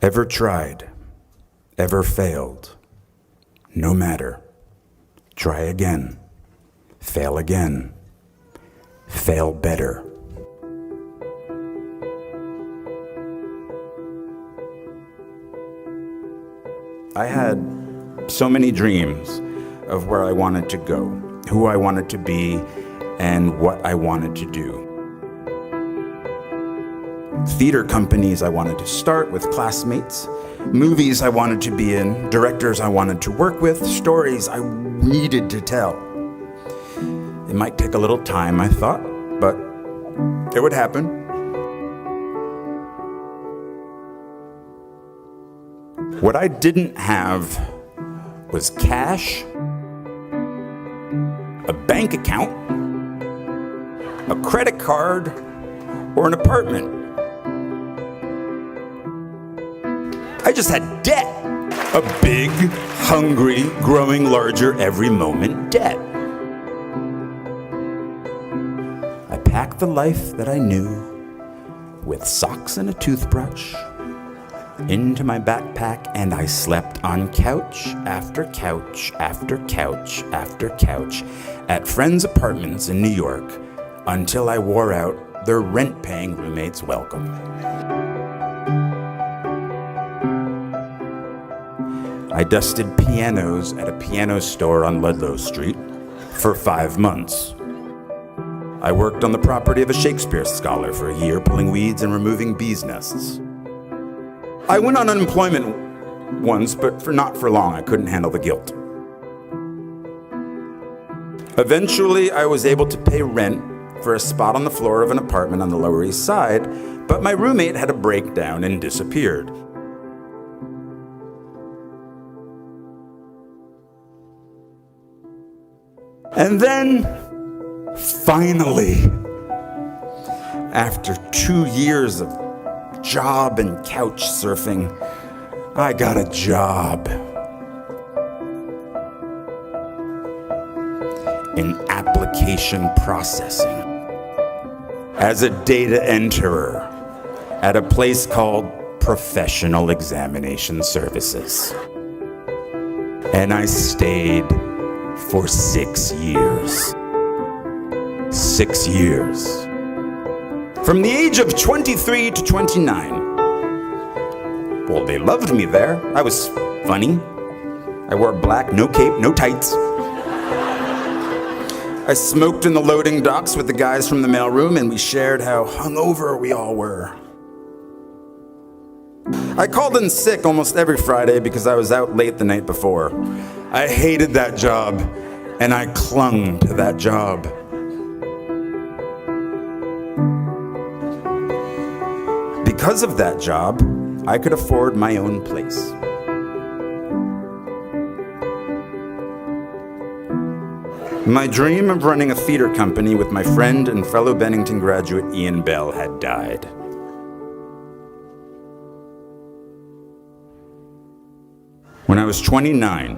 Ever tried, ever failed, no matter. Try again, fail again, fail better. I had so many dreams of where I wanted to go, who I wanted to be, and what I wanted to do. Theater companies I wanted to start with classmates, movies I wanted to be in, directors I wanted to work with, stories I needed to tell. It might take a little time, I thought, but it would happen. What I didn't have was cash, a bank account, a credit card, or an apartment. I just had debt. A big, hungry, growing larger every moment debt. I packed the life that I knew with socks and a toothbrush into my backpack, and I slept on couch after couch after couch after couch at friends' apartments in New York until I wore out their rent-paying roommates' welcome. I dusted pianos at a piano store on Ludlow Street for 5 months. I worked on the property of a Shakespeare scholar for a year, pulling weeds and removing bees' nests. I went on unemployment once, but not for long. I couldn't handle the guilt. Eventually, I was able to pay rent for a spot on the floor of an apartment on the Lower East Side, but my roommate had a breakdown and disappeared. And then, finally, after 2 years of job and couch surfing, I got a job in application processing as a data enterer at a place called Professional Examination Services. And I stayed for 6 years. 6 years. From the age of 23 to 29. Well, they loved me there. I was funny. I wore black, no cape, no tights. I smoked in the loading docks with the guys from the mailroom, and we shared how hungover we all were. I called in sick almost every Friday because I was out late the night before. I hated that job, and I clung to that job. Because of that job, I could afford my own place. My dream of running a theater company with my friend and fellow Bennington graduate Ian Bell had died. When I was 29,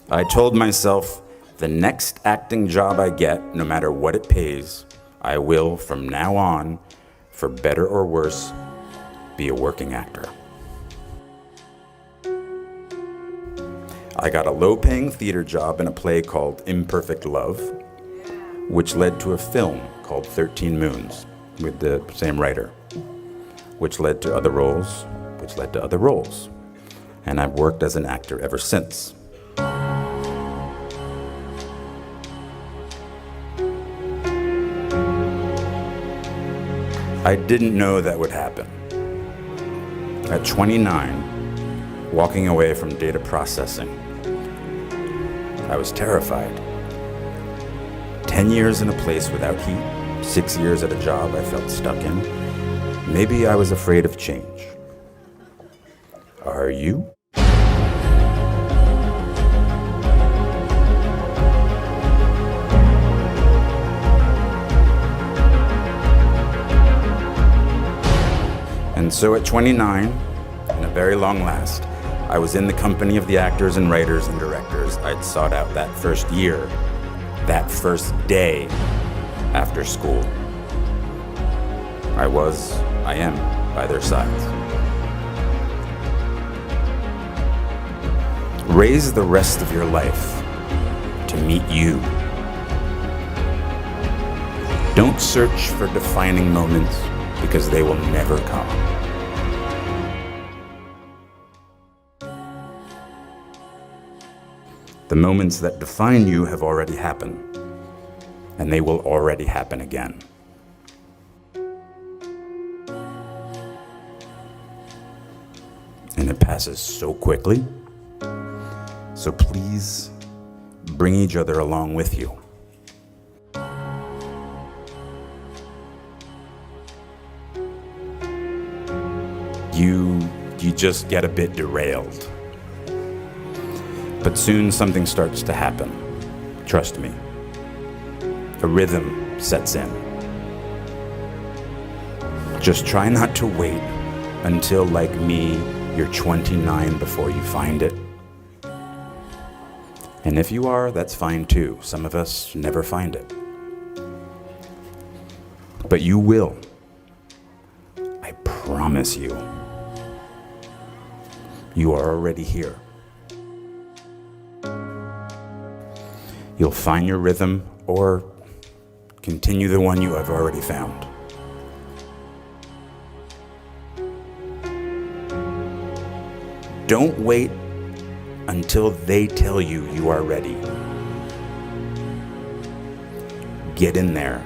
I told myself, the next acting job I get, no matter what it pays, I will, from now on, for better or worse, be a working actor. I got a low-paying theater job in a play called Imperfect Love, which led to a film called 13 Moons with the same writer, which led to other roles, which led to other roles. And I've worked as an actor ever since. I didn't know that would happen. At 29, walking away from data processing, I was terrified. 10 years in a place without heat, 6 years at a job I felt stuck in. Maybe I was afraid of change. Are you? And so at 29, in a very long last, I was in the company of the actors and writers and directors I'd sought out that first year, that first day after school. I am by their sides. Raise the rest of your life to meet you. Don't search for defining moments because they will never come. The moments that define you have already happened, and they will already happen again. And it passes so quickly, so please bring each other along with you. You just get a bit derailed. But soon something starts to happen. Trust me. A rhythm sets in. Just try not to wait until, like me, you're 29 before you find it. And if you are, that's fine too. Some of us never find it. But you will. I promise you. You are already here. You'll find your rhythm or continue the one you have already found. Don't wait until they tell you you are ready. Get in there.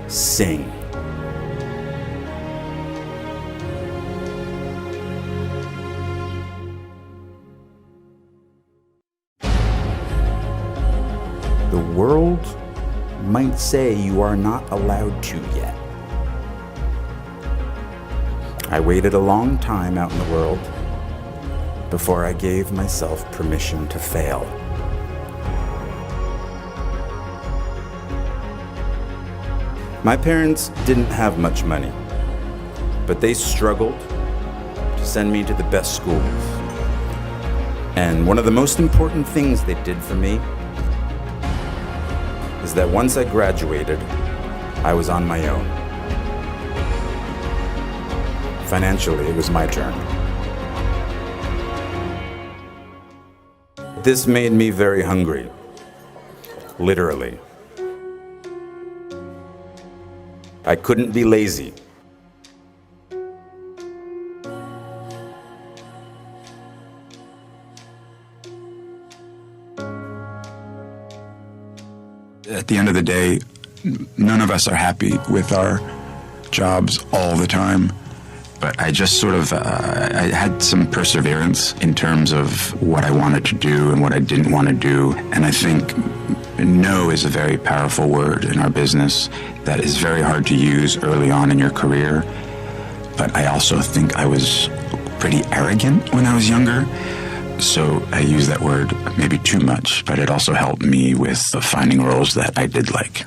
Sing. The world might say you are not allowed to yet. I waited a long time out in the world before I gave myself permission to fail. My parents didn't have much money, but they struggled to send me to the best schools. And one of the most important things they did for me is that once I graduated, I was on my own. Financially, it was my turn. This made me very hungry, literally. I couldn't be lazy. At the end of the day, none of us are happy with our jobs all the time. But I just sort of, I had some perseverance in terms of what I wanted to do and what I didn't want to do. And I think no is a very powerful word in our business that is very hard to use early on in your career. But I also think I was pretty arrogant when I was younger. So I use that word maybe too much, but it also helped me with finding roles that I did like.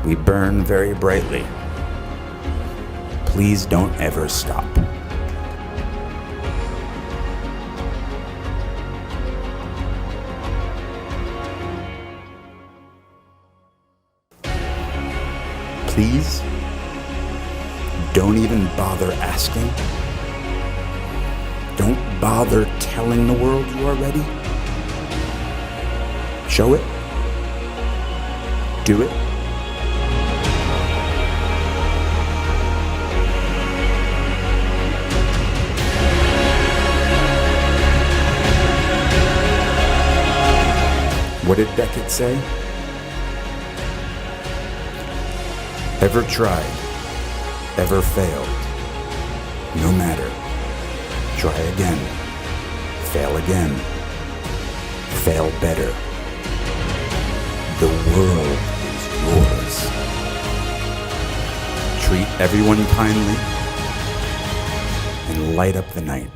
We burn very brightly. Please don't ever stop. Please don't even bother asking. Don't bother telling the world you are ready. Show it. Do it. What did Beckett say? Ever tried, ever failed, no matter. Try again, fail again, fail better. The world is yours. Treat everyone kindly and light up the night.